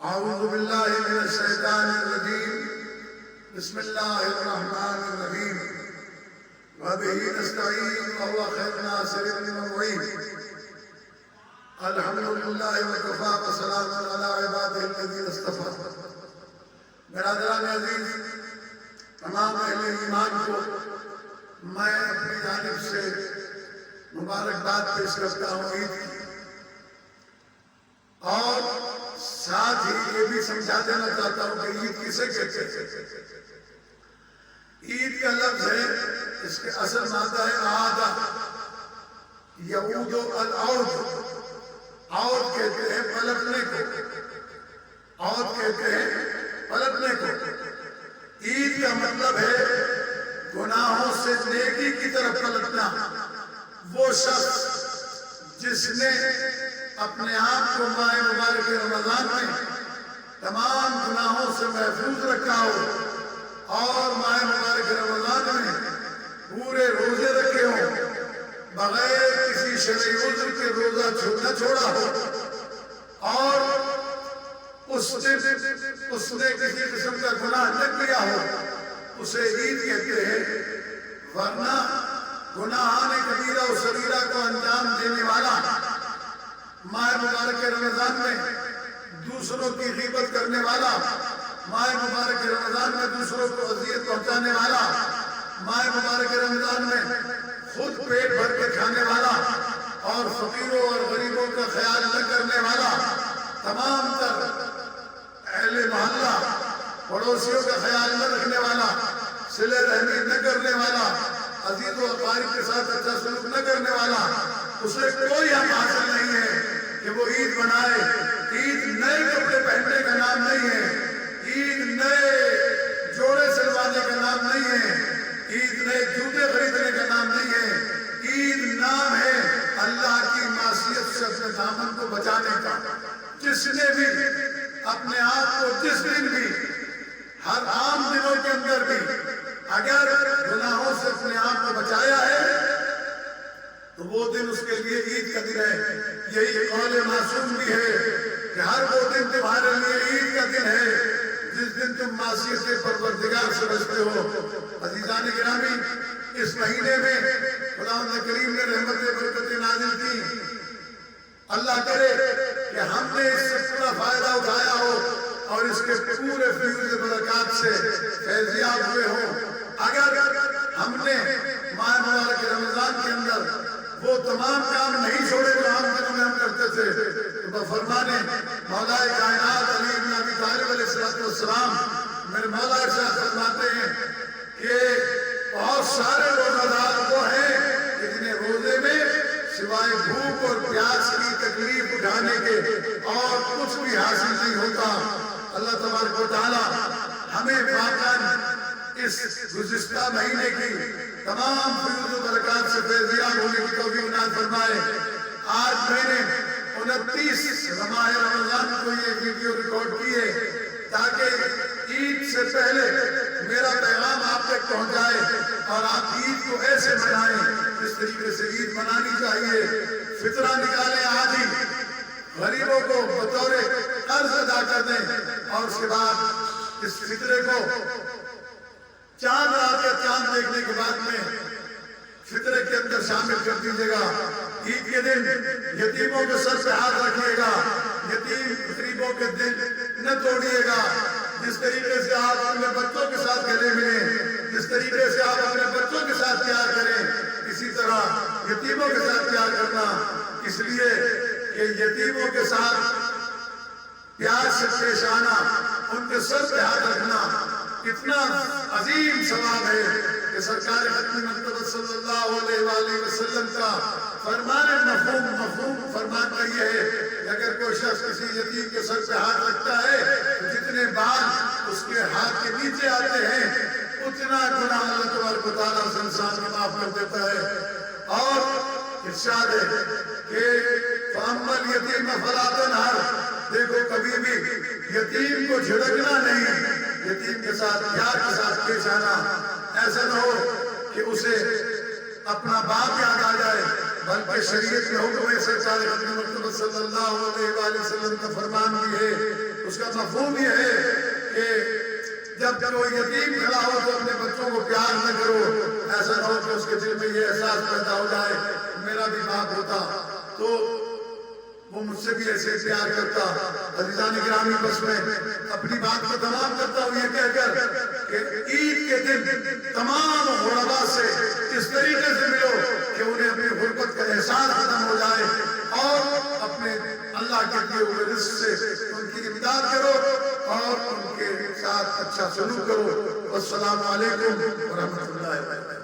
اعوذ باللہ من الشیطان الرجیم بسم اللہ الرحمن الرحیم وبہ نستعین وهو خیر ناصر ومعین الحمدللہ وکفی وسلام علی عبادہ الذین اصطفی۔ برادران عزیز، تمام اہل ایمان کو میں اپنی جانب سے مبارکباد پیش کرتا ہوں عید کی، اور ساتھ ہی یہ بھی سمجھا دینا چاہتا ہوں کہ عید کسے کہتے ہیں۔ عید کا لفظ ہے، اس کے اصل معنی ہے عادہ، یعود العود، عود کہتے ہیں پلٹنے کو، عود کہتے ہیں پلٹنے کو۔ عید کا مطلب ہے گناہوں سے نیکی کی طرف پلٹنا۔ وہ شخص جس نے اپنے آپ کو ماہ مبارک رمضان میں تمام گناہوں سے محفوظ رکھا ہو اور ماہ مبارک رمضان میں پورے روزے رکھے ہوں، بغیر کسی شرعی عذر کے روزہ نہ چھوڑا ہو، اور اس نے کسی قسم کا گناہ نہ کیا ہو، اسے عید کہتے ہیں۔ ورنہ گناہان کبیرہ و صغیرہ کو انجام دینے والا ماہ مبارک رمضان میں دوسروں کی غیبت کرنے والا، ماہ مبارک رمضان میں دوسروں کو اذیت پہنچانے والا، ماہ مبارک رمضان میں خود پیٹ بھر کے کھانے والا اور فقیروں اور غریبوں کا خیال نہ کرنے والا، تمام تر اہل محلہ پڑوسیوں کا خیال نہ رکھنے والا، صلہ رحمی نہ کرنے والا، عزیز و اقارب کے ساتھ اچھا سلوک نہ کرنے والا، اسے کوئی حق حاصل نہیں ہے کہ وہ عید منائے۔ عید نئے کپڑے پہننے کا نام نہیں ہے، عید نئے جوڑے سلوانے کا نام نہیں ہے، عید نئے جوتے خریدنے کا نام نہیں ہے۔ عید نام ہے اللہ کی معصیت سے اپنے دامن کو بچانے کا۔ جس نے بھی اپنے آپ کو جس دن بھی، ہر عام دنوں کے اندر بھی اگر گناہوں سے اپنے آپ کو بچایا ہے تو وہ دن اس کے لیے عید کا دن ہے۔ یہی قول معصوم بھی ہے کہ ہر وہ دن تمہارے لیے عید کا دن ہے جس دن تم معصیت پروردگار سے بچتے ہو۔ عزیزان گرامی، اس مہینے میں خداوند کریم نے رحمت برکت نازل کی۔ اللہ کرے کہ ہم نے اس سے پورا فائدہ اٹھایا ہو اور اس کے پورے فیض برکات سے فیضیاب ہوئے ہوں۔ اگر ہم نے ماہ مبارک رمضان کے اندر وہ تمام کام نہیں چھوڑے جو عام دنوں میں ہم کرتے تھے تو فرمانے مولا کائنات علی بن ابی طالب علیہ السلام، میرے مولا ارشاد فرماتے ہیں کہ بہت سارے روزہ دار وہ ہیں کہ جنہیں روزے میں سوائے بھوک اور پیاس کی تکلیف اٹھانے کے اور کچھ بھی حاصل نہیں ہوتا۔ اللہ تبارک و تعالی ہمیں واقعاً اس گزشتہ مہینے کی تمام فیض و برکات سے فیضیاب ہونے کی توفیق عنایت فرمائے۔ آج میں نے 29 ماہ رمضان کو یہ ویڈیو ریکارڈ کی ہے تاکہ عید سے پہلے میرا پیغام آپ تک پہنچ جائے اور آپ عید کو ایسے منائیں جس طریقے سے عید منانی چاہیے۔ فطرہ نکالیں آج ہی، غریبوں کو بطور قرض ادا کر دیں، اور اس کے بعد اس فطرے کو چاند رات کا چاند دیکھنے کے بعد میں فطرے کے اندر شامل کر دیجیے گا۔ عید کے دن یتیموں کے سر پہ ہاتھ رکھیے گا، یتیم غریبوں کے دل نہ توڑیے گا۔ جس طریقے سے آپ اپنے بچوں کے ساتھ گلے ملیں، جس طریقے سے آپ اپنے بچوں کے ساتھ پیار کریں، اسی طرح یتیموں کے ساتھ پیار کرنا، اس لیے کہ یتیموں کے ساتھ پیار سے پیش آنا، ان کے سر پہ ہاتھ رکھنا اتنا عظیم ثواب ہے کہ سرکار ختم مرتبہ صلی اللہ علیہ وآلہ وسلم کا فرمان مفہوم فرمان کا یہ ہے کہ اگر کوئی شخص کسی یتیم کے سر پہ ہاتھ رکھتا ہے تو جتنے بال اس کے ہاتھ کے نیچے آتے ہیں اتنا گناہ اللہ تبارک و تعالیٰ اس انسان کو معاف کر دیتا ہے۔ اور ارشاد ہے کہ فَأَمَّا الْيَتِيمَ فَلَا تَنْهَرْ، دیکھو کبھی بھی یتیم کو جھڑکنا نہیں، یتیم کے ساتھ پیار کے ساتھ پیش آنا۔ ایسا نہ ہو کہ اسے اپنا باپ یاد آ جائے، بلکہ شریعت میں حکم ہے، سرکار ختم مرتبہ صلی اللہ علیہ وآلہ وسلم کا فرمان بھی ہے اس کا مفہوم یہ ہے کہ جب کوئی یتیم کھڑا ہو تو اپنے بچوں کو پیار نہ کرو، ایسا نہ ہو کہ اس کے دل میں یہ احساس پیدا ہو جائے میرا بھی باپ ہوتا تو وہ مجھ سے بھی ایسے پیار کرتا۔ عزیزان گرامی، بس میں اپنی بات کو تمام کرتا ہوں یہ کہہ کر کہ عید کے دن تمام غربا سے اس طریقے سے ملو کہ انہیں اپنی غربت کا احساس ختم ہو جائے اور اپنے اللہ کے دیے ہوئے رزق سے ان کی امداد کرو اور ان کے ساتھ اچھا سلوک کرو۔ والسلام علیکم ورحمۃ اللہ وبرکاتہ۔